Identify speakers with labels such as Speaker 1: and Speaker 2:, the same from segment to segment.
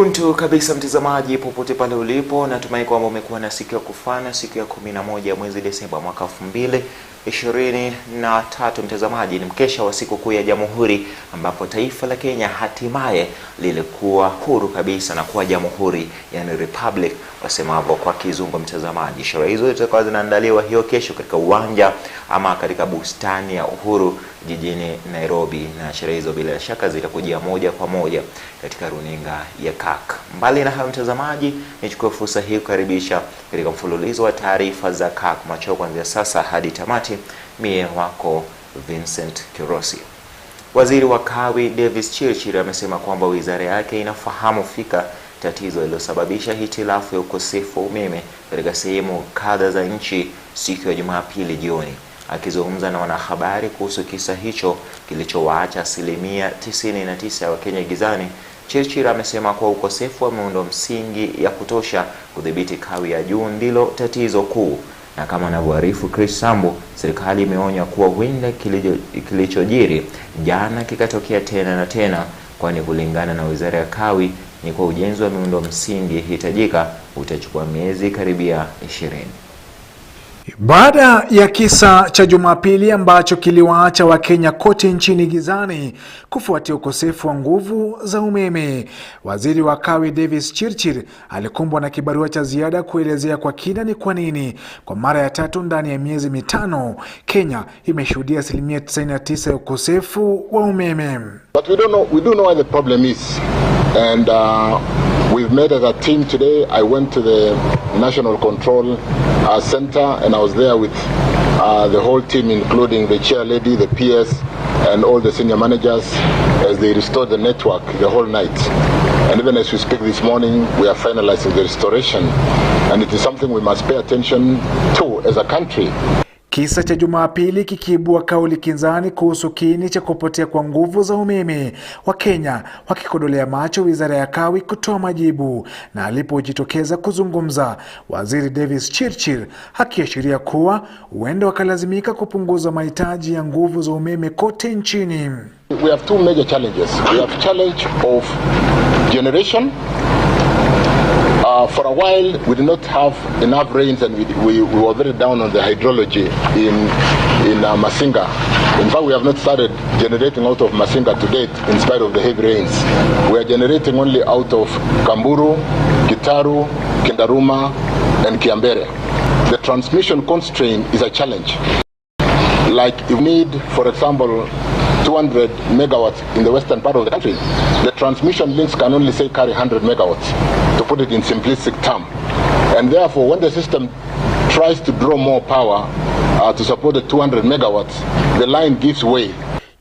Speaker 1: Kuntu kabisa mtazamaji popote pale ulipo, natumai kwamba umekuwa na siku ya kufana, siku ya 11 mwezi Desemba mwaka 2023. Mtazamaji, ni mkesha wa siku kuu ya Jamhuri ambapo taifa la Kenya hatimaye lilikuwa huru kabisa na kuwa jamhuri, yani republic wasemavyo kwa kizungu. Mtazamaji, sherehe hizo zitakuwa zinaandaliwa hiyo kesho katika uwanja ama katika bustani ya Uhuru jijini Nairobi, na sherehe hizo bila shaka zitakujia moja kwa moja katika runinga ya Kirk. Mbali na hayo mtazamaji, nichukue fursa hii kukaribisha katika mfululizo wa taarifa za Kirk Machweo kuanzia sasa hadi tamati. Mie wako Vincent Kerosi. Waziri wa Kawi Davis Chirchir amesema kwamba wizara yake inafahamu fika tatizo lililosababisha hitilafu ya ukosefu wa umeme katika sehemu kadha za nchi siku ya Jumapili jioni. Akizungumza na wanahabari kuhusu kisa hicho kilichowaacha 99% ya Wakenya gizani, Chirchir amesema kuwa ukosefu wa miundo msingi ya kutosha kudhibiti kawi ya juu ndilo tatizo kuu. Na kama anavyoarifu Chris Sambu, serikali imeonya kuwa huenda kilichojiri jana kikatokea tena na tena, kwani kulingana na wizara ya kawi ni kwa ujenzi wa miundo msingi hitajika utachukua miezi karibia 20.
Speaker 2: Baada ya kisa cha Jumapili ambacho kiliwaacha Wakenya kote nchini gizani kufuatia ukosefu wa nguvu za umeme, waziri wa Kawi Davis Chirchir alikumbwa na kibarua cha ziada kuelezea kwa kina ni kwa nini kwa mara ya tatu ndani ya miezi mitano Kenya imeshuhudia 99% ya ukosefu wa umeme.
Speaker 3: But we do know what the problem is, and we've made as a team today. I went to the National Control Center, and I was there with the whole team, including the chair lady, the PS, and all the senior managers, as they restored the network the whole night. And even as we speak this morning, we are finalizing the restoration, and it is something we must pay attention to as a country.
Speaker 2: Kisa cha Jumapili kikiibua kauli kinzani kuhusu kiini cha kupotea kwa nguvu za umeme, Wakenya wakikodolea macho wizara ya Kawi kutoa majibu. Na alipojitokeza kuzungumza, waziri Davis Chirchir akiashiria kuwa huenda wakalazimika kupunguza mahitaji ya nguvu za umeme kote nchini.
Speaker 3: We have two major challenges. We have challenge of generation. For a while, we did not have enough rains, and we were very down on the hydrology in Masinga. In fact, we have not started generating out of Masinga to date, in spite of the heavy rains. We are generating only out of Kamburu, Gitaru, Kindaruma, and Kiambere. The transmission constraint is a challenge. Like if you need, for example, 200 megawatts in the western part of the country, the transmission links can only say carry 100 megawatts, to put it in simplistic term. And therefore, when the system tries to draw more power to support the 200 megawatts, the line gives way.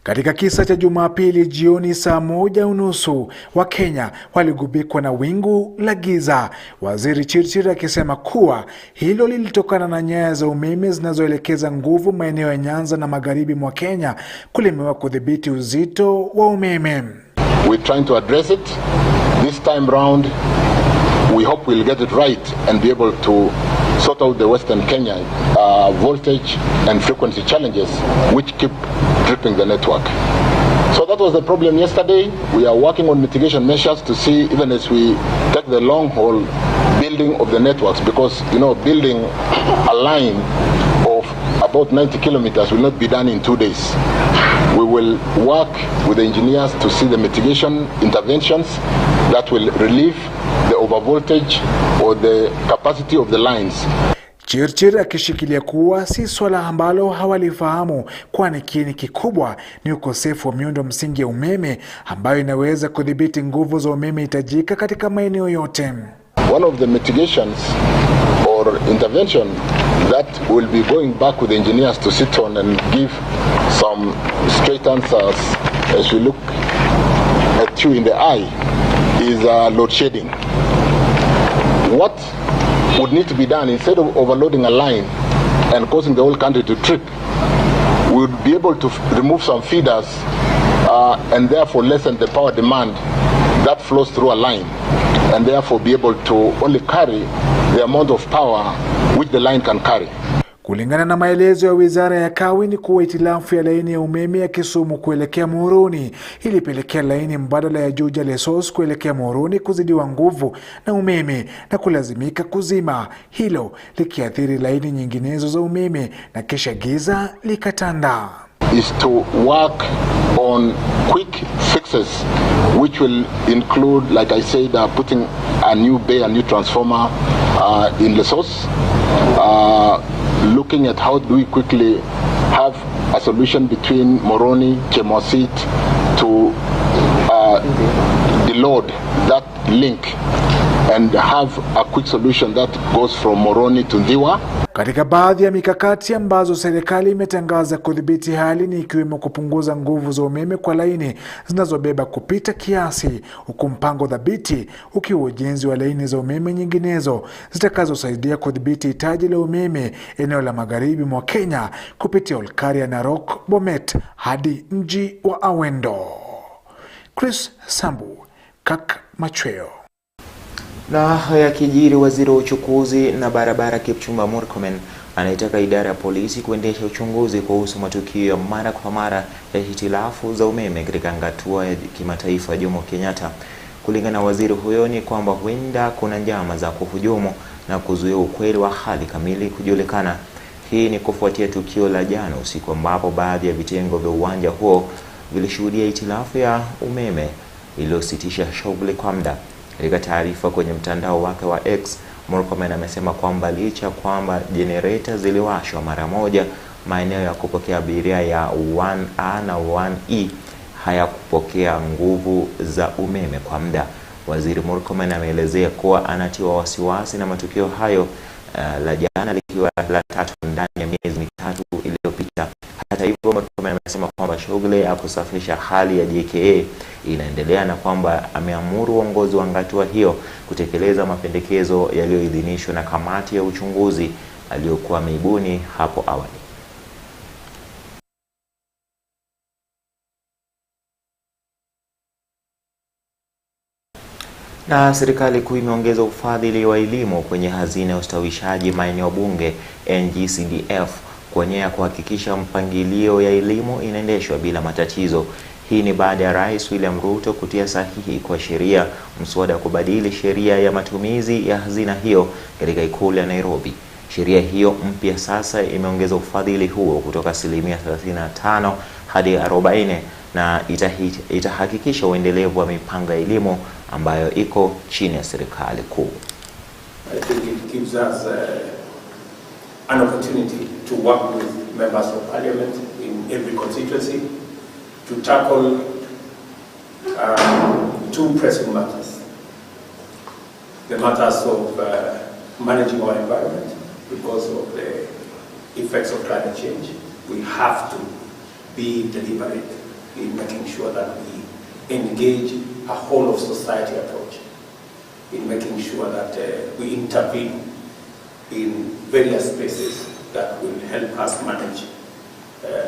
Speaker 2: Katika kisa cha Jumapili jioni saa 1:30, Wakenya waligubikwa na wingu la giza, waziri Chirchir akisema kuwa hilo lilitokana na nyaya za umeme zinazoelekeza nguvu maeneo ya Nyanza na magharibi mwa Kenya kulemewa kudhibiti uzito wa umeme.
Speaker 3: We're trying to address it this time round. We hope we'll get it right and be able to sort out the Western Kenya voltage and frequency challenges which keep tripping the network. So that was the problem yesterday. We are working on mitigation measures to see, even as we take the long haul building of the networks, because building a line of about 90 kilometers will not be done in 2 days. We will work with the engineers to see the mitigation interventions that will relieve the overvoltage or the capacity of the lines.
Speaker 2: Chirchir akishikilia kuwa si swala ambalo hawalifahamu, kwani kiini kikubwa ni ukosefu wa miundo msingi ya umeme ambayo inaweza kudhibiti nguvu za umeme hitajika katika maeneo yote.
Speaker 3: One of the mitigations or intervention that will be going back with the engineers to sit on and give some straight answers as we look at you in the eye is load shedding. What would need to be done, instead of overloading a line and causing the whole country to trip, we would be able to remove some feeders and therefore lessen the power demand that flows through a line, and therefore be able to only carry the amount of power which the line can carry.
Speaker 2: Kulingana na maelezo ya Wizara ya Kawi ni kuwa hitilafu ya laini ya umeme ya Kisumu kuelekea Muhoroni ilipelekea laini mbadala ya Juja Lesos kuelekea Muhoroni kuzidiwa nguvu na umeme na kulazimika kuzima, hilo likiathiri laini nyinginezo za umeme na kisha giza likatanda.
Speaker 3: Is to work on quick fixes, which will include, like I said, putting a new bay, a new transformer in Lesos, looking at how do we quickly have a solution between Moroni, Chemosit to deload that link and have a quick solution that goes from Moroni to Ndiwa.
Speaker 2: Katika baadhi ya mikakati ambazo serikali imetangaza kudhibiti hali ni ikiwemo kupunguza nguvu za umeme kwa laini zinazobeba kupita kiasi, huku mpango dhabiti ukiwa ujenzi wa laini za umeme nyinginezo zitakazosaidia kudhibiti hitaji la umeme eneo la magharibi mwa Kenya kupitia Olkaria, Narok, Bomet hadi mji wa Awendo. Chris Sambu, Kirk Machweo.
Speaker 1: Na yakijiri, waziri wa uchukuzi na barabara Kipchumba Murkomen anaitaka idara ya polisi kuendesha uchunguzi kuhusu matukio ya mara kwa mara ya hitilafu za umeme katika ngatua ya kimataifa Jomo Kenyatta. Kulingana na waziri huyo ni kwamba huenda kuna njama za kuhujumu na kuzuia ukweli wa hali kamili kujulikana. Hii ni kufuatia tukio la jana usiku ambapo baadhi ya vitengo vya uwanja huo vilishuhudia hitilafu ya umeme iliyositisha shughuli kwa muda. Katika taarifa kwenye mtandao wake wa X, Murkomen amesema kwamba licha kwamba generator ziliwashwa mara moja, maeneo ya kupokea abiria ya 1A na 1E hayakupokea nguvu za umeme kwa muda. Waziri Murkomen ameelezea kuwa anatiwa wasiwasi na matukio hayo, la jana likiwa la tatu ndani ya miezi mitatu iliyopita. Hata hivyo, Murkomen amesema kwamba shughuli ya kusafisha hali ya JKA inaendelea na kwamba ameamuru uongozi wa ngatua hiyo kutekeleza mapendekezo yaliyoidhinishwa na kamati ya uchunguzi aliyokuwa ameibuni hapo awali. Na serikali kuu imeongeza ufadhili wa elimu kwenye hazina ya ustawishaji maeneo bunge NGCDF kwa nia ya kuhakikisha mpangilio ya elimu inaendeshwa bila matatizo. Hii ni baada ya Rais William Ruto kutia sahihi kwa sheria mswada wa kubadili sheria ya matumizi ya hazina hiyo katika ikulu ya Nairobi. Sheria hiyo mpya sasa imeongeza ufadhili huo kutoka 35% hadi 40% na itahakikisha uendelevu wa mipango ya elimu ambayo iko chini ya serikali kuu.
Speaker 4: I think it gives us an opportunity to work with members of parliament in every constituency to tackle two pressing matters. The matters of managing our environment because of the effects of climate change. We have to be deliberate in making sure that we engage a whole of society approach, in making sure that we intervene in various spaces that will help us manage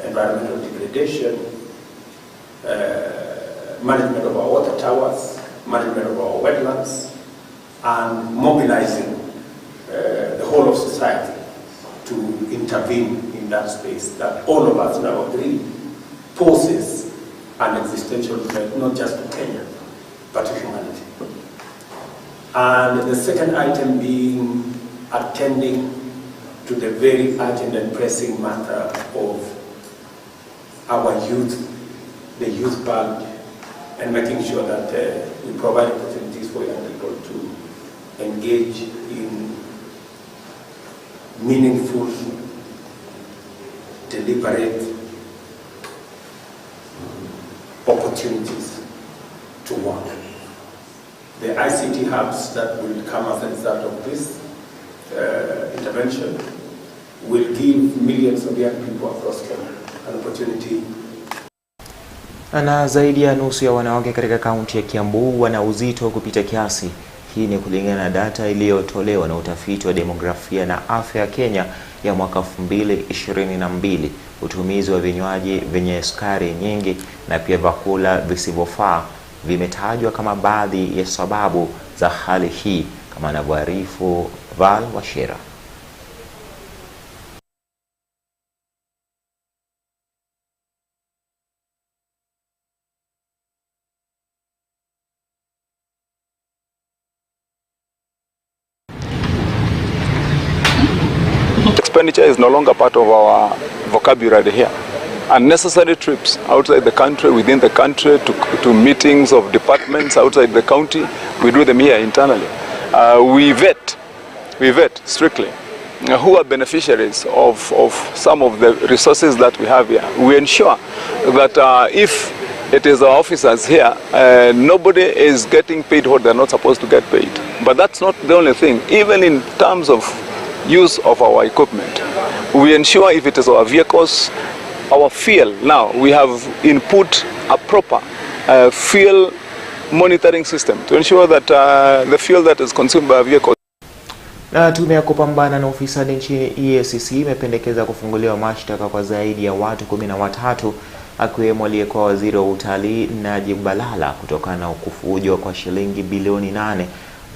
Speaker 4: environmental degradation, management of our water towers, management of our wetlands, and mobilizing the whole of society to intervene in that space that all of us now agree poses an existential threat, not just to Kenya, but to humanity. And the second item being attending to the very urgent and pressing matter of our youth, the youth band, and making sure that we provide opportunities for young people to engage in meaningful, deliberate opportunities to work. The ICT hubs that will come as a result of this intervention will give millions of young people across Kenya an opportunity.
Speaker 1: Na zaidi ya nusu ya wanawake katika kaunti ya Kiambu wana uzito kupita kiasi. Hii ni kulingana na data iliyotolewa na utafiti wa demografia na afya ya Kenya ya mwaka 2022. Utumizi wa vinywaji vyenye sukari nyingi na pia vyakula visivyofaa vimetajwa kama baadhi ya sababu za hali hii, kama anavyoarifu Val Washira.
Speaker 5: expenditure is no longer part of our vocabulary here. Unnecessary trips outside the country, within the country, to meetings of departments outside the county, we do them here internally. We vet strictly who are beneficiaries of some of the resources that we have here. We ensure that if it is our officers here, nobody is getting paid what they're not supposed to get paid. But that's not the only thing. Even in terms of use of our equipment, we ensure if it is our vehicles, our fuel, now we have input a proper fuel monitoring system to ensure that the fuel that is consumed by our vehicles.
Speaker 1: Na tume ya kupambana na ufisadi nchini EACC imependekeza kufunguliwa mashtaka kwa zaidi ya watu 13 akiwemo aliyekuwa waziri wa utalii Najib Balala kutokana na kufujwa kwa shilingi bilioni 8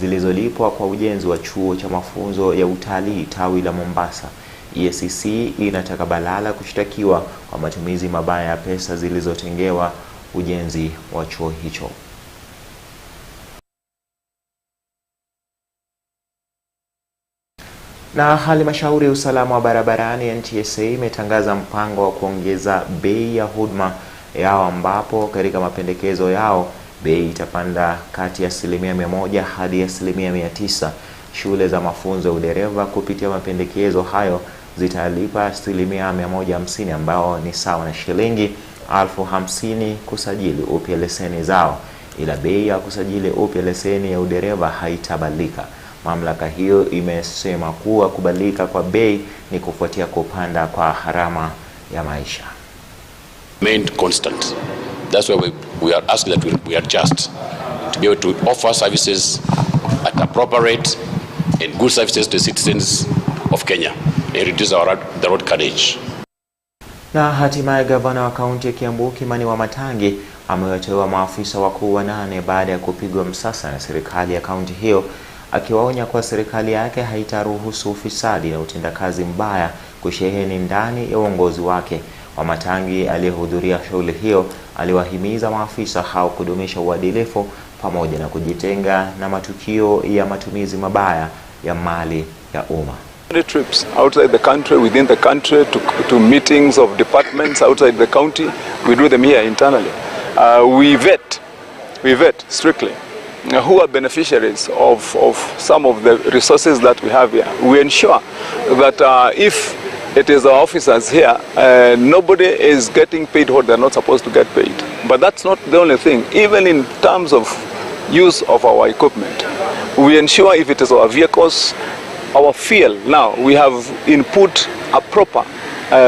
Speaker 1: zilizolipwa kwa ujenzi wa chuo cha mafunzo ya utalii tawi la Mombasa. EACC inataka Balala kushtakiwa kwa matumizi mabaya ya pesa zilizotengewa ujenzi wa chuo hicho. Na halmashauri ya usalama wa barabarani NTSA imetangaza mpango wa kuongeza bei ya huduma yao, ambapo katika mapendekezo yao bei itapanda kati ya 100% hadi 900%. Shule za mafunzo ya udereva kupitia mapendekezo hayo zitalipa 150%, ambao ni sawa na shilingi 50,000 kusajili upya leseni zao, ila bei ya kusajili upya leseni ya udereva haitabadilika. Mamlaka hiyo imesema kuwa kubadilika kwa bei ni kufuatia kupanda kwa gharama ya maisha.
Speaker 6: Remained constant. That's why we are asking that we adjust to be able to offer services at a proper rate and good services to the citizens of Kenya and reduce the road carnage.
Speaker 1: Na hatimaye gavana wa kaunti ya Kiambu Kimani Wamatangi amewateua maafisa wakuu 8 baada ya kupigwa msasa na serikali ya kaunti hiyo, akiwaonya kwa serikali yake haitaruhusu ufisadi na utendakazi mbaya kusheheni ndani ya uongozi wake. Wamatangi aliyehudhuria shughuli hiyo aliwahimiza maafisa hao kudumisha uadilifu pamoja na kujitenga na matukio ya matumizi mabaya ya mali ya umma.
Speaker 5: Trips outside the country, within the country, to meetings of departments outside the county, we do them here internally. We vet strictly who are beneficiaries of some of the resources that we have here. We ensure that if it is our officers here, nobody is getting paid what they're not supposed to get paid. But that's not the only thing. Even in terms of use of our equipment, we ensure if it is our vehicles, our fuel, now we have input a proper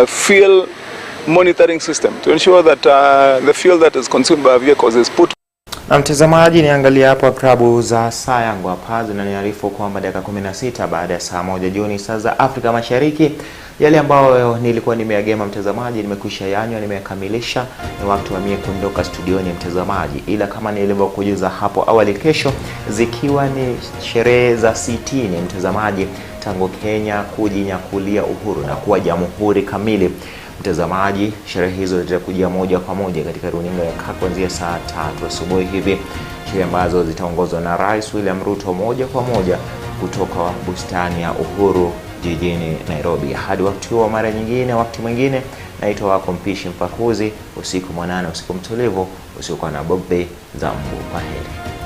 Speaker 5: fuel monitoring system to ensure that the fuel that is consumed by our vehicles is put.
Speaker 1: Na mtazamaji, niangalia hapa klabu za saa yangu hapa zinaniarifu kwamba dakika 16 baada ya saa 1 jioni saa za Afrika Mashariki, yale ambayo nilikuwa nimeagema mtazamaji nimekwisha yanywa, nimekamilisha. Ni wakati wa mie kuondoka studioni mtazamaji, ila kama nilivyokujuza hapo awali, kesho zikiwa ni sherehe za 60 mtazamaji tangu Kenya kujinyakulia uhuru na kuwa jamhuri kamili. Mtazamaji, sherehe hizo zitakujia moja kwa moja katika runinga ya kuanzia saa 3 asubuhi hivi, sherehe ambazo zitaongozwa na Rais William Ruto moja kwa moja kutoka bustani ya Uhuru jijini Nairobi. Hadi wakati huo, mara nyingine, wakati mwingine, naitwa wako mpishi mpakuzi. Usiku mwanana, usiku mtulivu, usiku na bobbe za mbu. Kwaheri.